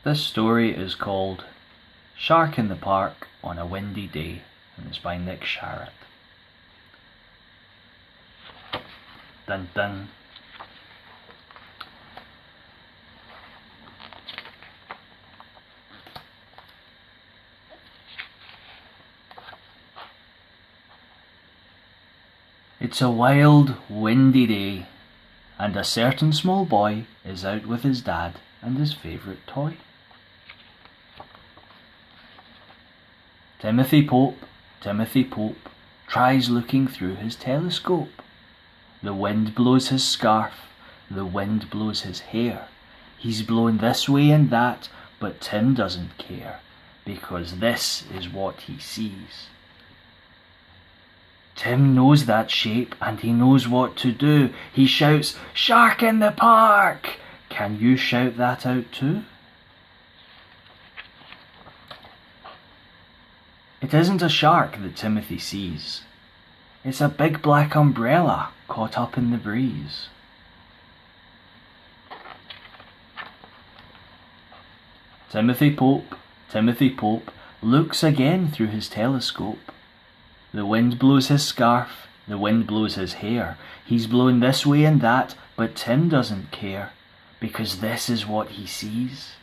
This story is called Shark in the Park on a Windy Day, and it's by Nick Sharratt. Dun dun. It's a wild, windy day, and a certain small boy is out with his dad and his favourite toy. Timothy Pope tries looking through his telescope. The wind blows his scarf, the wind blows his hair. He's blown this way and that, but Tim doesn't care, because this is what he sees. Tim knows that shape and he knows what to do. He shouts, "Shark in the park!" Can you shout that out too? It isn't a shark that Timothy sees. It's a big black umbrella caught up in the breeze. Timothy Pope looks again through his telescope. The wind blows his scarf, the wind blows his hair. He's blown this way and that, but Tim doesn't care, because this is what he sees.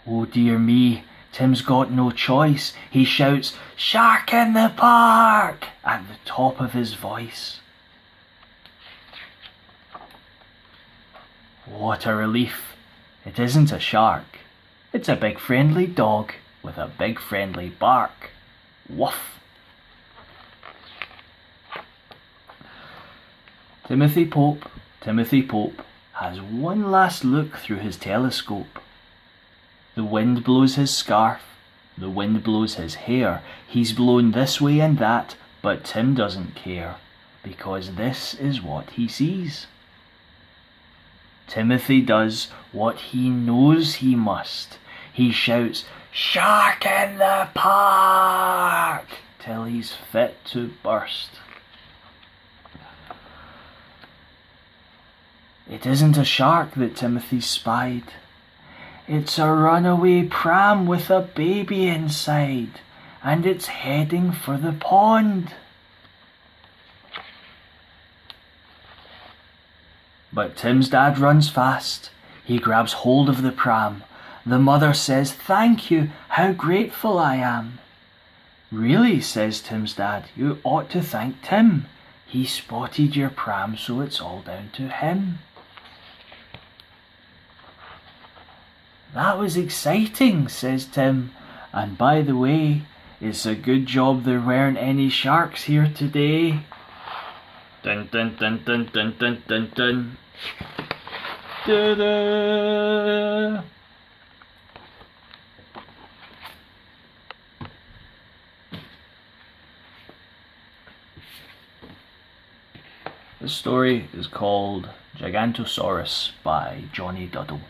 Oh dear me, Tim's got no choice. He shouts, "Shark in the park!" at the top of his voice. What a relief. It isn't a shark. It's a big friendly dog with a big friendly bark. Woof. Timothy Pope has one last look through his telescope. The wind blows his scarf, the wind blows his hair. He's blown this way and that, but Tim doesn't care, because this is what he sees. Timothy does what he knows he must. He shouts, "Shark in the park!" till he's fit to burst. It isn't a shark that Timothy spied. It's a runaway pram with a baby inside, and it's heading for the pond. But Tim's dad runs fast. He grabs hold of the pram. The mother says, "Thank you, how grateful I am." "Really," says Tim's dad, "you ought to thank Tim. He spotted your pram, so it's all down to him." "That was exciting," says Tim. "And by the way, it's a good job there weren't any sharks here today." Dun dun dun dun dun dun dun dun. Da-da. This story is called Gigantosaurus by Johnny Duddle.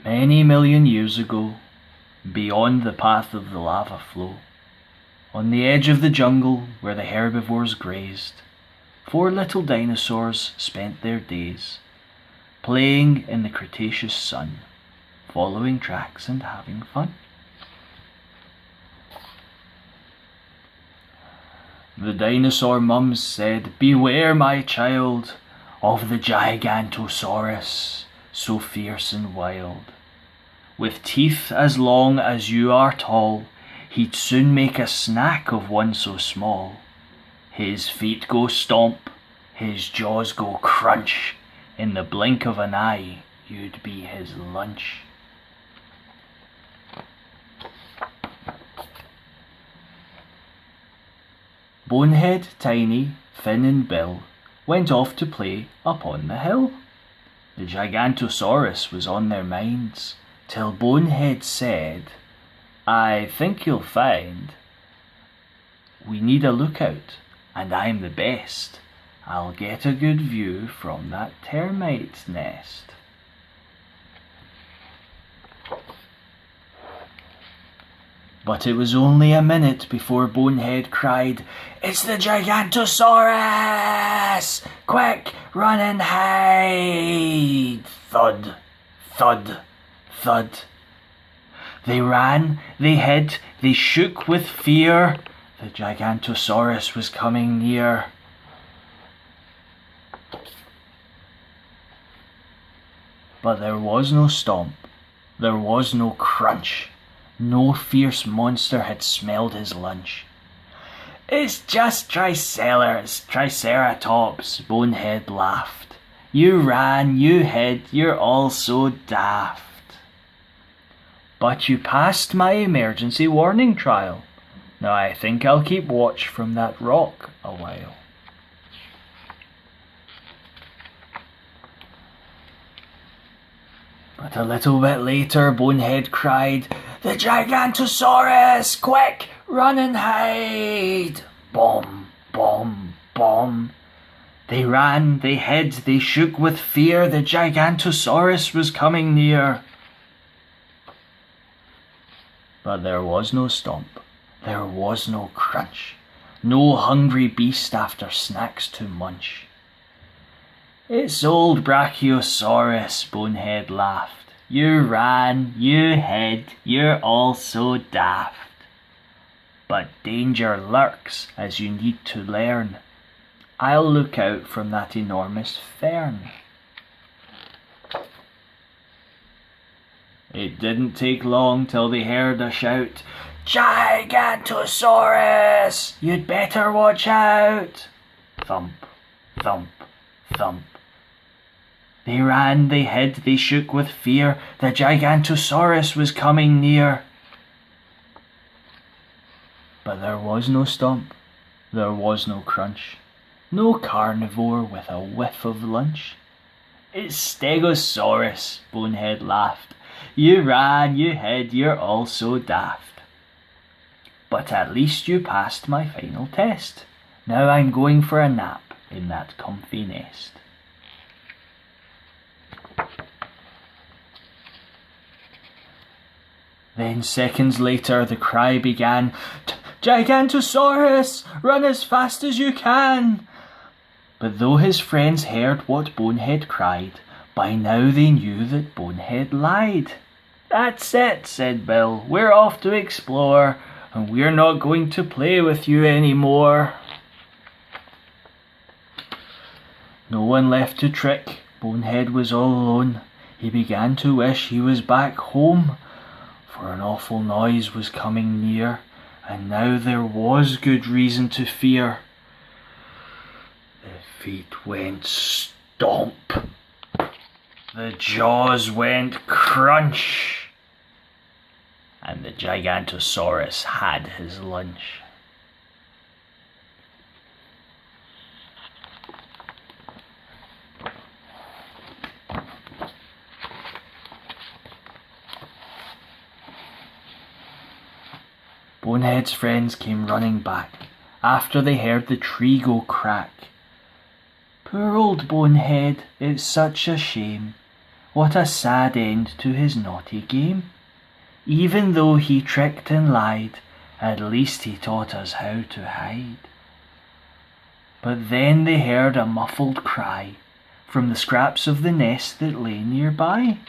Many million years ago, beyond the path of the lava flow, on the edge of the jungle where the herbivores grazed, 4 little dinosaurs spent their days, playing in the Cretaceous sun, following tracks and having fun. The dinosaur mums said, "Beware, my child, of the gigantosaurus, so fierce and wild. With teeth as long as you are tall, he'd soon make a snack of one so small. His feet go stomp, his jaws go crunch. In the blink of an eye, you'd be his lunch." Bonehead, Tiny, Fin and Bill went off to play up on the hill. The gigantosaurus was on their minds, till Bonehead said, "I think you'll find we need a lookout, and I'm the best. I'll get a good view from that termite nest." But it was only a minute before Bonehead cried, "It's the gigantosaurus! Quick, run and hide!" Thud, thud, thud. They ran, they hid, they shook with fear. The gigantosaurus was coming near. But there was no stomp, there was no crunch. No fierce monster had smelled his lunch. "It's just Triceratops," Bonehead laughed. "You ran, you hid, you're all so daft. But you passed my emergency warning trial. Now I think I'll keep watch from that rock a while." But a little bit later, Bonehead cried, "The gigantosaurus! Quick, run and hide!" Bomb, bomb, bomb. They ran, they hid, they shook with fear. The gigantosaurus was coming near. But there was no stomp, there was no crunch, no hungry beast after snacks to munch. "It's old Brachiosaurus," Bonehead laughed. "You ran, you hid, you're all so daft. But danger lurks, as you need to learn. I'll look out from that enormous fern." It didn't take long till they heard a shout, "Gigantosaurus! You'd better watch out!" Thump, thump, thump. They ran, they hid, they shook with fear. The gigantosaurus was coming near. But there was no stomp, there was no crunch, no carnivore with a whiff of lunch. "It's Stegosaurus," Bonehead laughed. "You ran, you hid, you're all so daft. But at least you passed my final test. Now I'm going for a nap in that comfy nest." Then seconds later the cry began, "Gigantosaurus, run as fast as you can!" But though his friends heard what Bonehead cried, by now they knew that Bonehead lied. "That's it," said Bill, "we're off to explore, and we're not going to play with you anymore." No one left to trick, Bonehead was all alone. He began to wish he was back home, for an awful noise was coming near, and now there was good reason to fear. The feet went stomp. The jaws went crunch. And the gigantosaurus had his lunch. Bonehead's friends came running back after they heard the tree go crack. "Poor old Bonehead, it's such a shame. What a sad end to his naughty game. Even though he tricked and lied, at least he taught us how to hide." But then they heard a muffled cry from the scraps of the nest that lay nearby.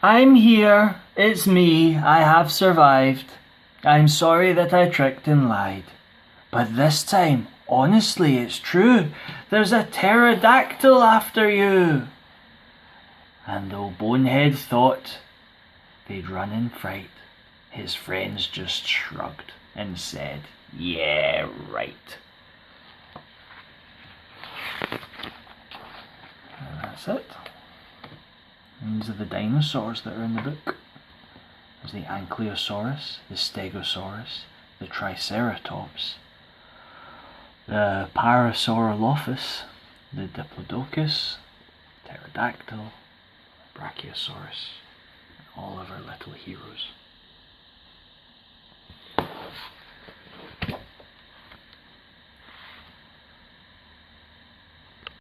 "I'm here, it's me, I have survived. I'm sorry that I tricked and lied. But this time, honestly, it's true, there's a pterodactyl after you." And though Bonehead thought they'd run in fright, his friends just shrugged and said, "Yeah, right." And that's it. And these are the dinosaurs that are in the book. There's the Ankylosaurus, the Stegosaurus, the Triceratops, the Parasaurolophus, the Diplodocus, Pterodactyl, Brachiosaurus, and all of our little heroes.